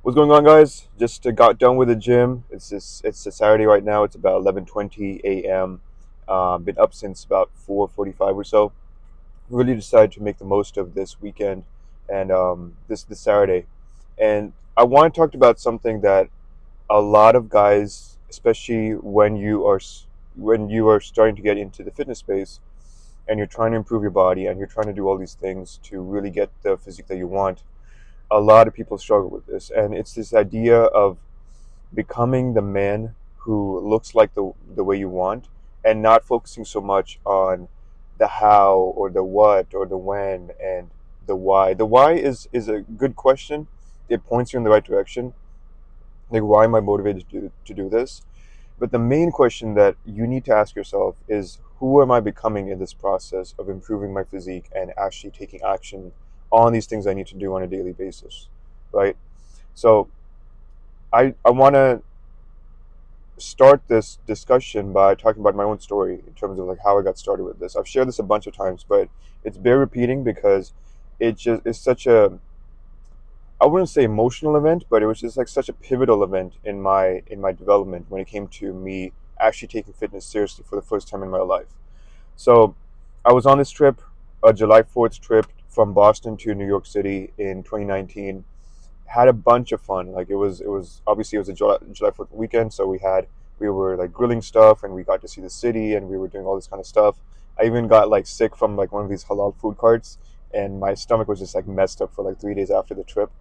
What's going on, guys? Just got done with the gym. It's a Saturday right now. It's about 11:20 a.m. Been up since about 4:45 or so. Really decided to make the most of this weekend and this Saturday. And I want to talk about something that a lot of guys, especially when you are starting to get into the fitness space and you're trying to improve your body and you're trying to do all these things to really get the physique that you want. A lot of people struggle with this, and it's this idea of becoming the man who looks like the way you want, and not focusing so much on the how or the what or the when and the why. The why is a good question. It points you in the right direction. Like, why am I motivated to do this? But the main question that you need to ask yourself is, who am I becoming in this process of improving my physique and actually taking action on these things I need to do on a daily basis, right? So I want to start this discussion by talking about my own story in terms of like how I got started with this. I've shared this a bunch of times, but it's bear repeating because it just is such a, I wouldn't say emotional event, but it was just like such a pivotal event in my development when it came to me actually taking fitness seriously for the first time in my life. So I was on this trip, a July 4th trip from Boston to New York City in 2019. Had a bunch of fun. Like, it was obviously it was a July 4th weekend, so we were like grilling stuff and we got to see the city and we were doing all this kind of stuff. I even got like sick from like one of these halal food carts, and my stomach was just like messed up for like 3 days after the trip.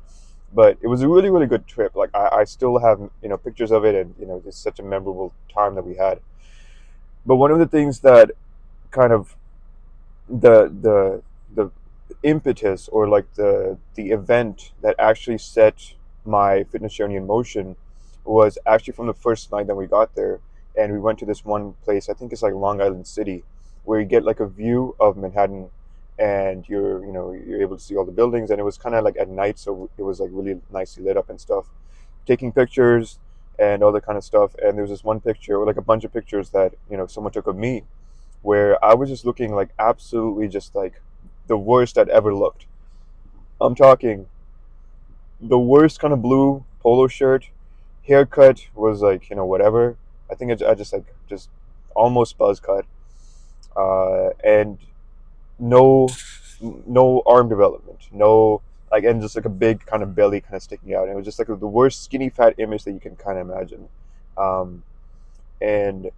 But it was a really, really good trip. Like, I still have, pictures of it, and it's such a memorable time that we had. But one of the things that kind of the impetus, or like the event that actually set my fitness journey in motion, was actually from the first night that we got there, and we went to this one place. I think it's like Long Island City, where you get like a view of Manhattan, and you're able to see all the buildings, and it was kind of like at night, so it was like really nicely lit up and stuff. Taking pictures and all that kind of stuff, and there was this one picture, or like a bunch of pictures, that someone took of me, where I was just looking like absolutely just like the worst I'd ever looked. I'm talking the worst kind of blue polo shirt, haircut was like whatever. I think I just like just almost buzz cut, and no no arm development, no, like, and just like a big kind of belly kind of sticking out. And it was just like the worst skinny fat image that you can kind of imagine. Um, and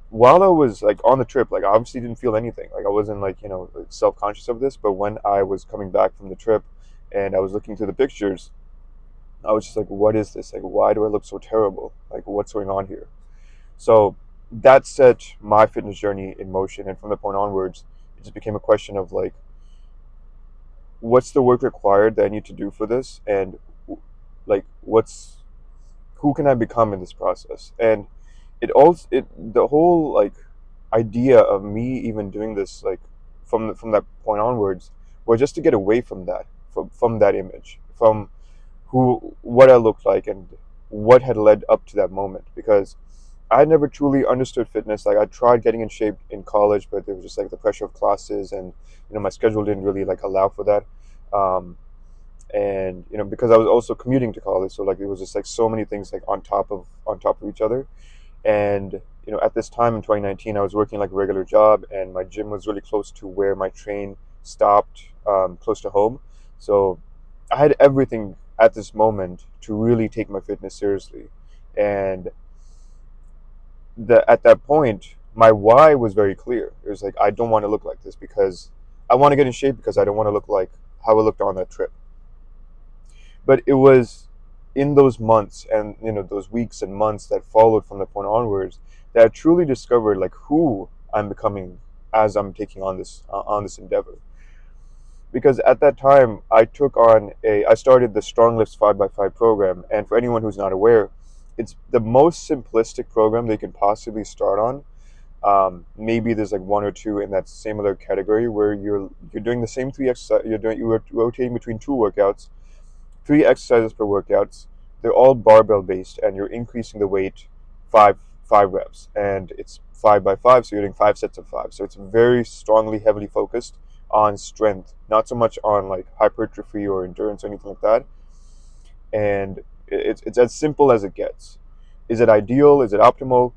while I was like on the trip, like, I obviously didn't feel anything. Like, I wasn't like, self conscious of this. But when I was coming back from the trip and I was looking through the pictures, I was just like, what is this? Like, why do I look so terrible? Like, what's going on here? So that set my fitness journey in motion. And from that point onwards, it just became a question of like, what's the work required that I need to do for this? And like, who can I become in this process? And the whole like idea of me even doing this, like, from that point onwards, was just to get away from that, from that image, from who what I looked like and what had led up to that moment. Because I had never truly understood fitness. Like, I tried getting in shape in college, but there was just like the pressure of classes, and my schedule didn't really like allow for that. um, and because I was also commuting to college, so like it was just like so many things like on top of each other. And at this time in 2019, I was working like a regular job, and my gym was really close to where my train stopped, close to home. So I had everything at this moment to really take my fitness seriously. And at that point, my why was very clear. It was like, I don't want to look like this, because I want to get in shape, because I don't want to look like how I looked on that trip. But it was in those months, and those weeks and months that followed from that point onwards, that I truly discovered like who I'm becoming as I'm taking on this endeavor. Because at that time, I started the Strong Lifts 5x5 program. And for anyone who's not aware, it's the most simplistic program they can possibly start on. Maybe there's like one or two in that same other category, where you're doing the same three exercises. You're rotating between two workouts, three exercises per workouts. They're all barbell based, and you're increasing the weight five reps, and it's 5x5, so you're doing 5 sets of five. So it's very strongly, heavily focused on strength, not so much on like hypertrophy or endurance or anything like that. and it's as simple as it gets. Is it ideal? Is it optimal?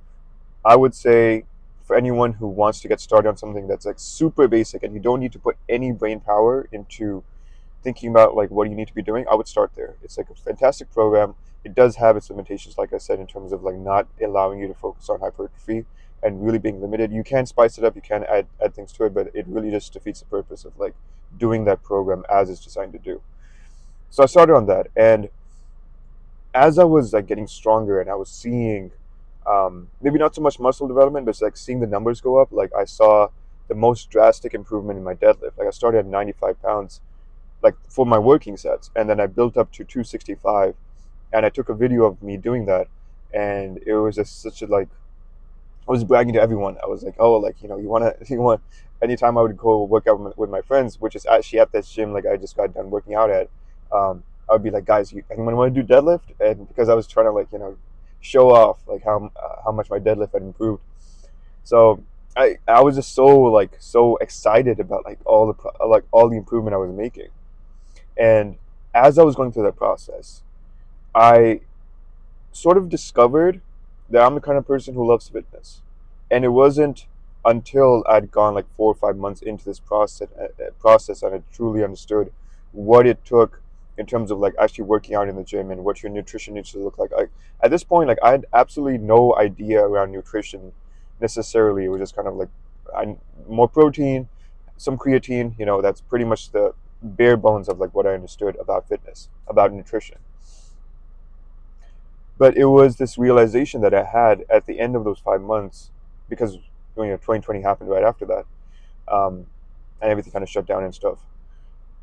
I would say for anyone who wants to get started on something that's like super basic and you don't need to put any brain power into thinking about like what you need to be doing, I would start there. It's like a fantastic program. It does have its limitations, like I said, in terms of like not allowing you to focus on hypertrophy and really being limited. You can spice it up, you can add things to it, but it really just defeats the purpose of like doing that program as it's designed to do. So I started on that, and as I was like getting stronger and I was seeing maybe not so much muscle development, but it's like seeing the numbers go up. Like I saw the most drastic improvement in my deadlift. Like I started at 95 pounds, like for my working sets, and then I built up to 265. And I took a video of me doing that, and it was just such a like I was bragging to everyone. I was like, oh, like you want to you want. Anytime I would go work out with my friends, which is actually at this gym, like I just got done working out at, I would be like, guys, anyone want to do deadlift? And because I was trying to like show off like how much my deadlift had improved. So I was just so excited about like all the improvement I was making. And as I was going through that process, I sort of discovered that I'm the kind of person who loves fitness. And it wasn't until I'd gone like 4 or 5 months into this process and I truly understood what it took in terms of like actually working out in the gym and what your nutrition needs to look like. At this point, like I had absolutely no idea around nutrition necessarily. It was just kind of like more protein, some creatine. That's pretty much the bare bones of like what I understood about fitness, about nutrition. But it was this realization that I had at the end of those 5 months, because 2020 happened right after that, and everything kind of shut down and stuff.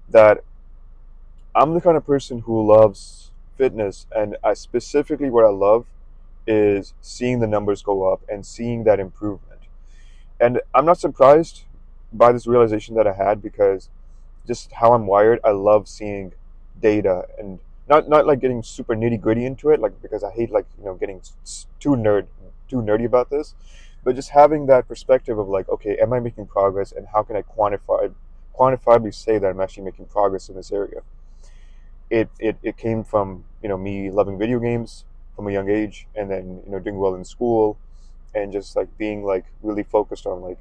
That I'm the kind of person who loves fitness, and I specifically what I love is seeing the numbers go up and seeing that improvement. And I'm not surprised by this realization that I had, because just how I'm wired, I love seeing data, and not like getting super nitty gritty into it, like because I hate like getting too nerdy about this, but just having that perspective of like, okay, am I making progress, and how can I quantifiably say that I'm actually making progress in this area? It came from me loving video games from a young age, and then doing well in school, and just like being like really focused on like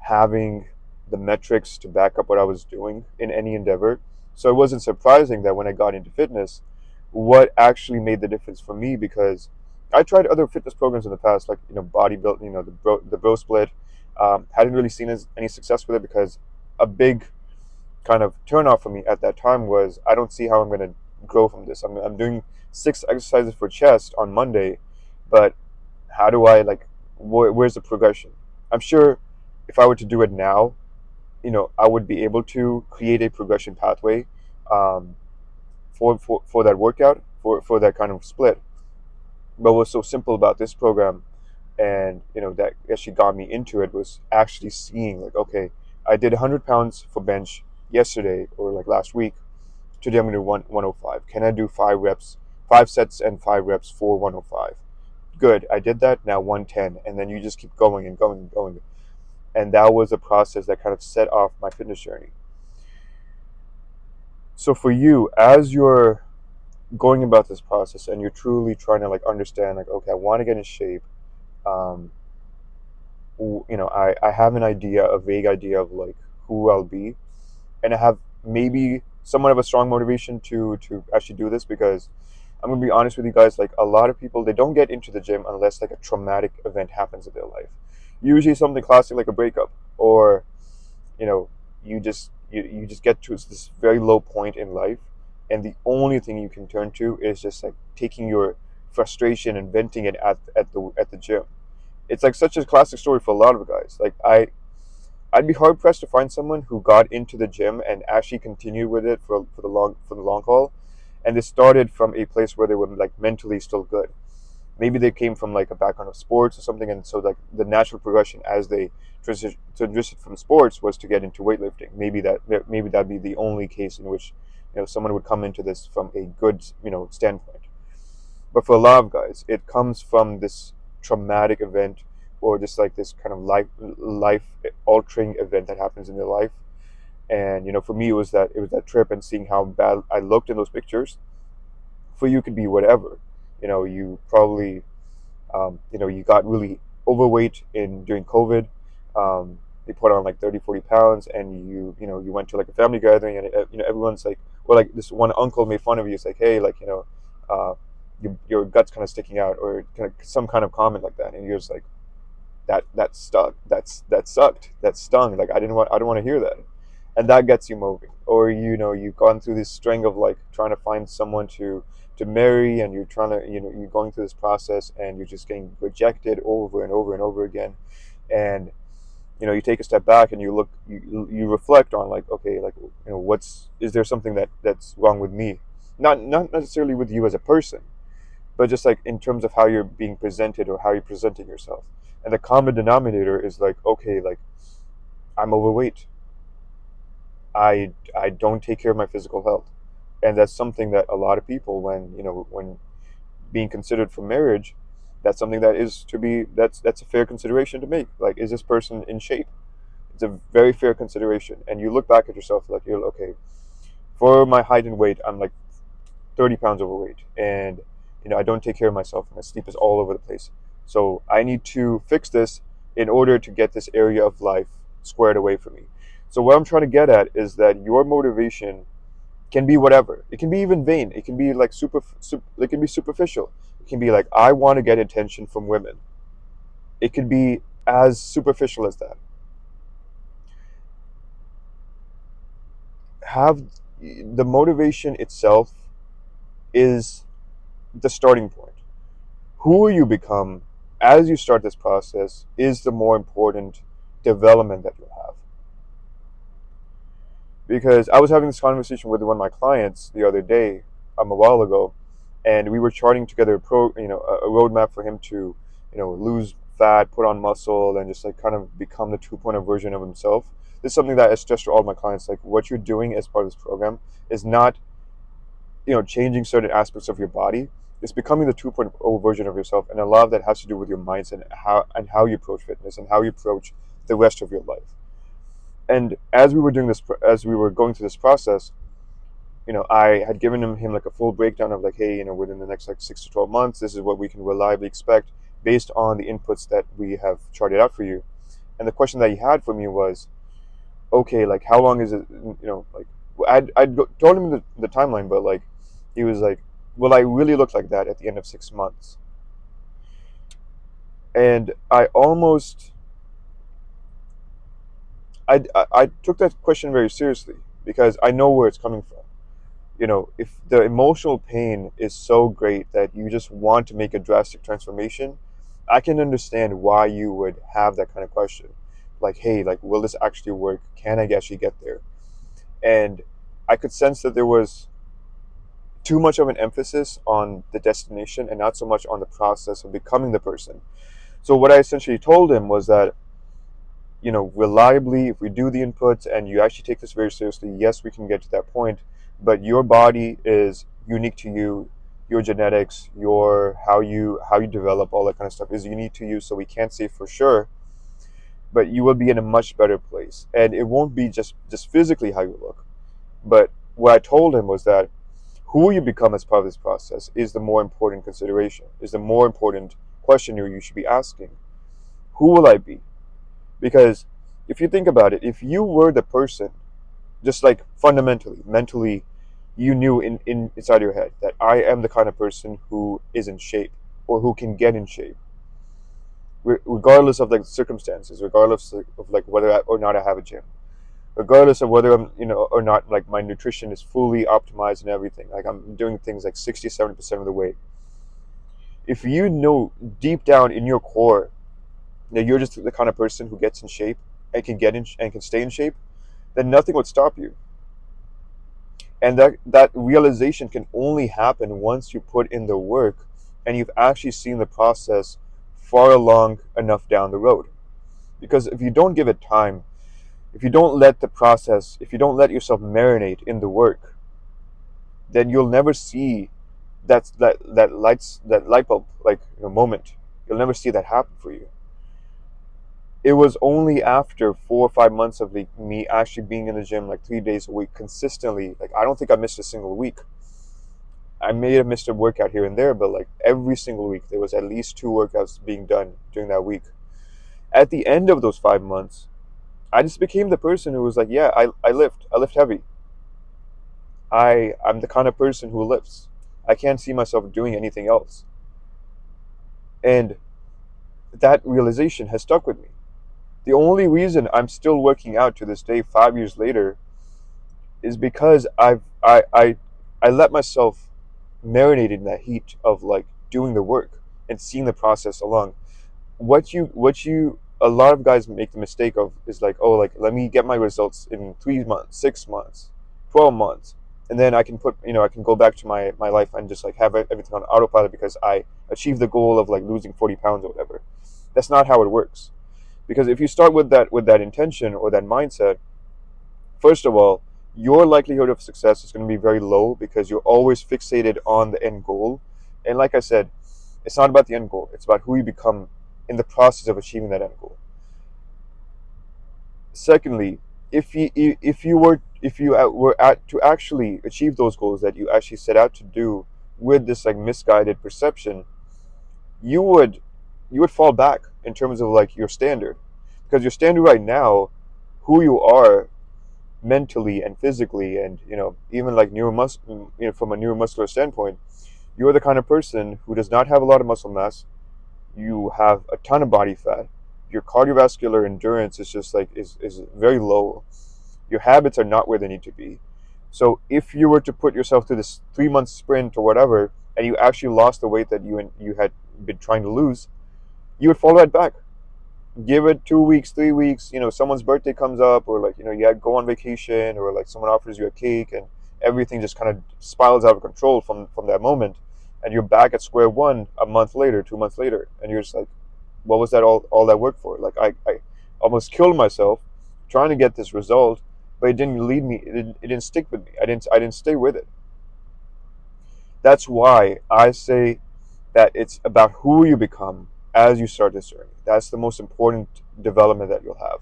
having the metrics to back up what I was doing in any endeavor. So it wasn't surprising that when I got into fitness, what actually made the difference for me, because I tried other fitness programs in the past, like bodybuilding, the bro split. Hadn't really seen any success with it, because a big kind of turnoff for me at that time was I don't see how I'm going to grow from this. I'm doing 6 exercises for chest on Monday, but how do I like where's the progression? I'm sure if I were to do it now, I would be able to create a progression pathway, um, for that workout, for that kind of split. But what's so simple about this program, and that actually got me into it, was actually seeing like, okay, I did 100 pounds for bench yesterday or like last week. Today I'm going to do 105. Can I do 5 reps, 5 sets and 5 reps for 105? Good, I did that. Now 110, and then you just keep going and going and going. And that was a process that kind of set off my fitness journey. So for you, as you're going about this process and you're truly trying to like understand, like, okay, I want to get in shape, um, I have an idea, a vague idea of like who I'll be, and I have maybe somewhat of a strong motivation to actually do this, because I'm gonna be honest with you guys, like a lot of people, they don't get into the gym unless like a traumatic event happens in their life. Usually something classic like a breakup, or you know you just get to this very low point in life, and the only thing you can turn to is just like taking your frustration and venting it at the gym. It's like such a classic story for a lot of guys. Like I'd be hard pressed to find someone who got into the gym and actually continued with it for the long haul, and they started from a place where they were like mentally still good. Maybe they came from like a background of sports or something, and so like the natural progression as they transitioned from sports was to get into weightlifting. Maybe that'd be the only case in which someone would come into this from a good standpoint. But for a lot of guys, it comes from this traumatic event, or just like this kind of life altering event that happens in their life. And for me, it was that trip and seeing how bad I looked in those pictures, for you could be whatever. You probably you got really overweight in during COVID. You put on like 30, 40 pounds, and you went to like a family gathering, and everyone's like, well, like this one uncle made fun of you. It's like, hey, like, uh, your gut's kind of sticking out, or kind of some kind of comment like that, and you're just like, that stuck, that sucked, that stung. Like, I don't want to hear that, and that gets you moving. Or you've gone through this string of like trying to find someone to marry, and you're trying to you're going through this process, and you're just getting rejected over and over and over again. And you take a step back, and you reflect on, like, okay, like, what's is there something that's wrong with me, not necessarily with you as a person, but just like in terms of how you're being presented or how you're presenting yourself. And the common denominator is like, okay, like, I'm overweight. I don't take care of my physical health. And that's something that a lot of people, when being considered for marriage, that's something that is to be that's a fair consideration to make. Like, is this person in shape? It's a very fair consideration. And you look back at yourself, like, you're okay, for my height and weight, I'm like 30 pounds overweight, and I don't take care of myself, and my sleep is all over the place. So I need to fix this in order to get this area of life squared away for me. So what I'm trying to get at is that your motivation can be whatever. It can be even vain. It can be like it can be superficial. It can be like, I want to get attention from women. It could be as superficial as that. Have the motivation itself is the starting point. Who you become as you start this process is the more important development that you'll have. Because I was having this conversation with one of my clients the other day, a while ago, and we were charting together a roadmap for him to, lose fat, put on muscle, and just like kind of become the 2.0 version of himself. This is something that I stress to all my clients. Like, what you're doing as part of this program is not, changing certain aspects of your body. It's becoming the 2.0 version of yourself, and a lot of that has to do with your mindset and how you approach fitness and how you approach the rest of your life. And as we were going through this process, I had given him like a full breakdown of like, hey, within the next like 6 to 12 months, this is what we can reliably expect based on the inputs that we have charted out for you. And the question that he had for me was, okay, like, how long is it? Like, told him the timeline, but like, he was like, will I really look like that at the end of 6 months? And I took that question very seriously, because I know where it's coming from. If the emotional pain is so great that you just want to make a drastic transformation, I can understand why you would have that kind of question. Like, hey, like, will this actually work? Can I actually get there? And I could sense that there was too much of an emphasis on the destination and not so much on the process of becoming the person. So what I essentially told him was that, reliably, if we do the inputs and you actually take this very seriously, yes, we can get to that point. But your body is unique to you. Your genetics, your how you develop, all that kind of stuff is unique to you. So we can't say for sure, but you will be in a much better place. And it won't be just physically how you look. But what I told him was that who you become as part of this process is the more important consideration, is the more important question you should be asking. Who will I be? Because if you think about it, if you were the person, just like fundamentally, mentally, you knew inside your head that I am the kind of person who is in shape, or who can get in shape, regardless of like circumstances, regardless of like whether or not I have a gym, regardless of whether I'm, or not, like, my nutrition is fully optimized and everything, like I'm doing things like 60, 70% of the way. If you know deep down in your core that you're just the kind of person who gets in shape and can get in and can stay in shape, then nothing would stop you. And that realization can only happen once you put in the work and you've actually seen the process far along enough down the road. Because if you don't give it time, if you don't let the process, if you don't let yourself marinate in the work, then you'll never see that light bulb, like, moment. You'll never see that happen for you. It was only after 4 or 5 months of me actually being in the gym like 3 days a week consistently. Like, I don't think I missed a single week. I may have missed a workout here and there, but like every single week there was at least two workouts being done during that week. At the end of those 5 months, I just became the person who was like, yeah, I lift heavy. I'm the kind of person who lifts. I can't see myself doing anything else. And that realization has stuck with me. The only reason I'm still working out to this day, 5 years later, is because I let myself marinate in that heat of like doing the work and seeing the process along. What you a lot of guys make the mistake of is like, oh, like let me get my results in 3 months, 6 months, 12 months, and then I can put, I can go back to my life and just like have everything on autopilot because I achieved the goal of like losing 40 pounds or whatever. That's not how it works. Because if you start with that intention or that mindset, first of all, your likelihood of success is going to be very low because you're always fixated on the end goal. And like I said, it's not about the end goal, it's about who you become in the process of achieving that end goal. Secondly, if you were to actually achieve those goals that you actually set out to do with this like misguided perception, you would you would fall back in terms of like your standard, because your standard right now, who you are mentally and physically, and even like from a neuromuscular standpoint, you're the kind of person who does not have a lot of muscle mass. You have a ton of body fat. Your cardiovascular endurance is just like is very low. Your habits are not where they need to be. So if you were to put yourself through this 3 month sprint or whatever, and you actually lost the weight that you had been trying to lose, you would fall right back. Give it 2 weeks, 3 weeks. Someone's birthday comes up, or like you had go on vacation, or like someone offers you a cake, and everything just kind of spirals out of control from that moment, and you're back at square one a month later, 2 months later, and you're just like, what was that all that work for? Like I almost killed myself trying to get this result, but it didn't lead me. It didn't stick with me. I didn't stay with it. That's why I say that it's about who you become as you start this journey. That's the most important development that you'll have.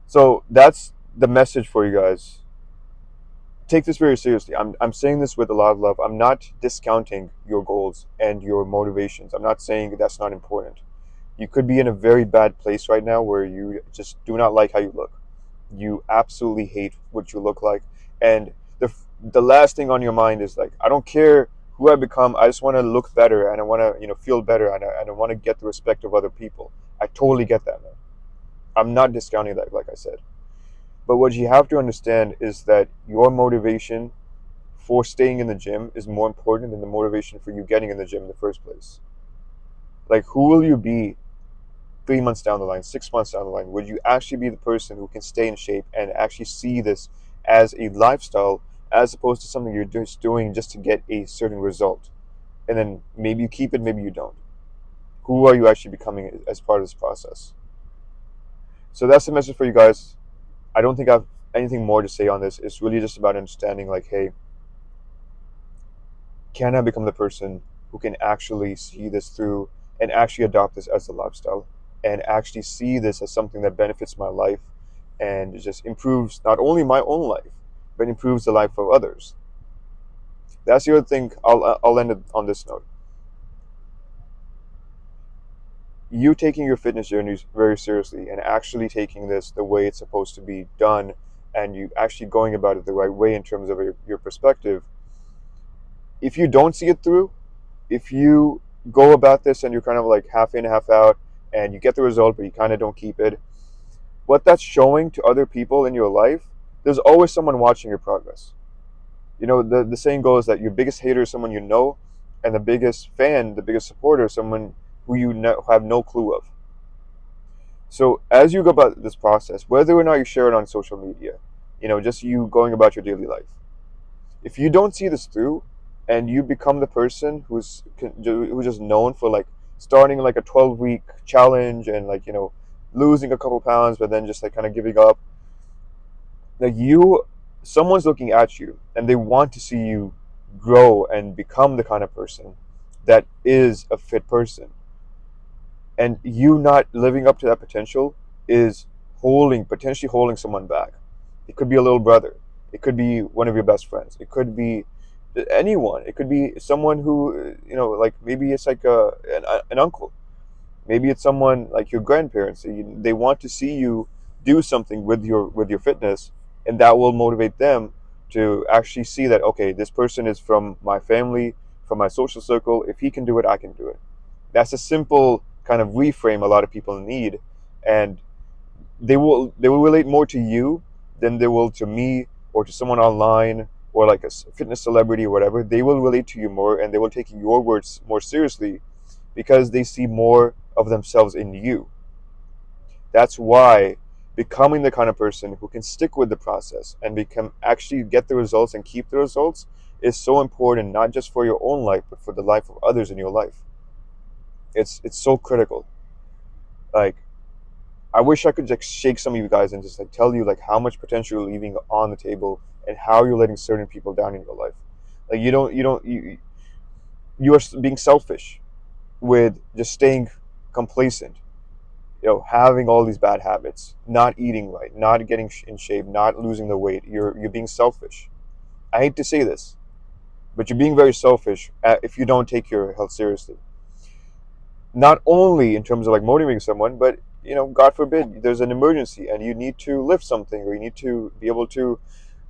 So that's the message for you guys. Take this very seriously. I'm saying this with a lot of love. I'm not discounting your goals and your motivations. I'm not saying that's not important. You could be in a very bad place right now where you just do not like how you look. You absolutely hate what you look like. And the last thing on your mind is like, I don't care who I become. I just want to look better, and I want to feel better, and I want to get the respect of other people. I totally get that, man. I'm not discounting that, like I said. But what you have to understand is that your motivation for staying in the gym is more important than the motivation for you getting in the gym in the first place. Like, who will you be 3 months down the line, 6 months down the line? Would you actually be the person who can stay in shape and actually see this as a lifestyle, as opposed to something you're just doing just to get a certain result? And then maybe you keep it, maybe you don't. Who are you actually becoming as part of this process? So that's the message for you guys. I don't think I've anything more to say on this. It's really just about understanding, like, hey, can I become the person who can actually see this through and actually adopt this as a lifestyle, and actually see this as something that benefits my life and just improves not only my own life, but improves the life of others? That's the other thing. I'll end it on this note. You taking your fitness journey very seriously and actually taking this the way it's supposed to be done, and you actually going about it the right way in terms of your perspective. If you don't see it through, if you go about this and you're kind of like half in, half out, and you get the result, but you kind of don't keep it, what that's showing to other people in your life, there's always someone watching your progress. The saying goes that your biggest hater is someone you know, and the biggest fan, the biggest supporter is someone who have no clue of. So as you go about this process, whether or not you share it on social media, just you going about your daily life, if you don't see this through, and you become the person who's just known for like starting like a 12-week challenge, and like losing a couple pounds, but then just like kind of giving up, like someone's looking at you and they want to see you grow and become the kind of person that is a fit person. And you not living up to that potential is potentially holding someone back. It could be a little brother. It could be one of your best friends. It could be anyone. It could be someone who, like maybe it's like an uncle. Maybe it's someone like your grandparents. They want to see you do something with your fitness, and that will motivate them to actually see that, okay, this person is from my family, from my social circle. If he can do it, I can do it. That's a simple kind of reframe a lot of people need, and they will relate more to you than they will to me or to someone online or like a fitness celebrity or whatever. They will relate to you more, and they will take your words more seriously because they see more of themselves in you. That's why becoming the kind of person who can stick with the process and become actually get the results and keep the results is so important, not just for your own life but for the life of others in your life. It's so critical. Like, I wish I could just shake some of you guys and just like tell you like how much potential you're leaving on the table and how you're letting certain people down in your life. Like, you are being selfish with just staying complacent, having all these bad habits, not eating right, not getting in shape, not losing the weight. You're being selfish. I hate to say this, but you're being very selfish if you don't take your health seriously. Not only in terms of like motivating someone, but God forbid there's an emergency and you need to lift something or you need to be able to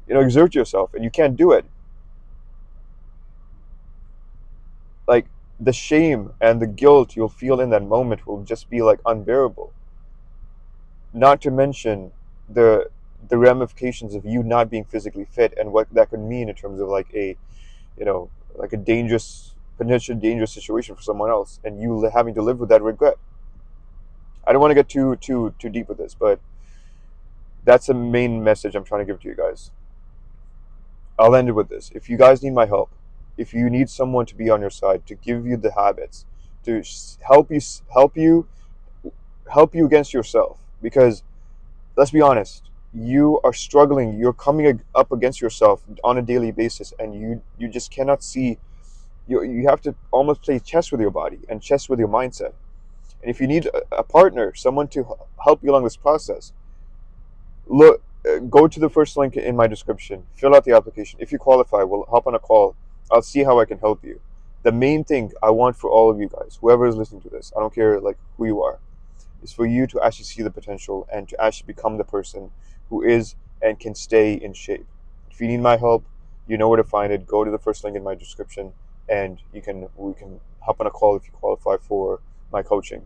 exert yourself and you can't do it. Like, the shame and the guilt you'll feel in that moment will just be like unbearable. Not to mention the ramifications of you not being physically fit and what that could mean in terms of like a like a dangerous, potentially dangerous situation for someone else, and you having to live with that regret. I don't want to get too deep with this, but that's the main message I'm trying to give to you guys. I'll end it with this. If you guys need my help, if you need someone to be on your side, to give you the habits, to help you against yourself, because let's be honest, you are struggling. You're coming up against yourself on a daily basis, and you just cannot see. You have to almost play chess with your body and chess with your mindset. And if you need a partner, someone to help you along this process, look, go to the first link in my description. Fill out the application. If you qualify, we'll hop on a call. I'll see how I can help you. The main thing I want for all of you guys, whoever is listening to this, I don't care like who you are, is for you to actually see the potential and to actually become the person who is and can stay in shape. If you need my help, you know where to find it. Go to the first link in my description, and we can hop on a call if you qualify for my coaching.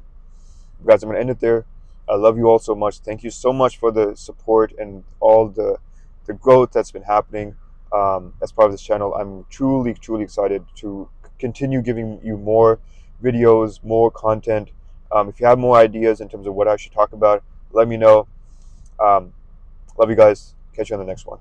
Guys, I'm gonna end it there. I love you all so much. Thank you so much for the support and all the growth that's been happening as part of this channel. I'm truly excited to continue giving you more videos, more content. If you have more ideas in terms of what I should talk about, let me know. Love you guys. Catch you on the next one.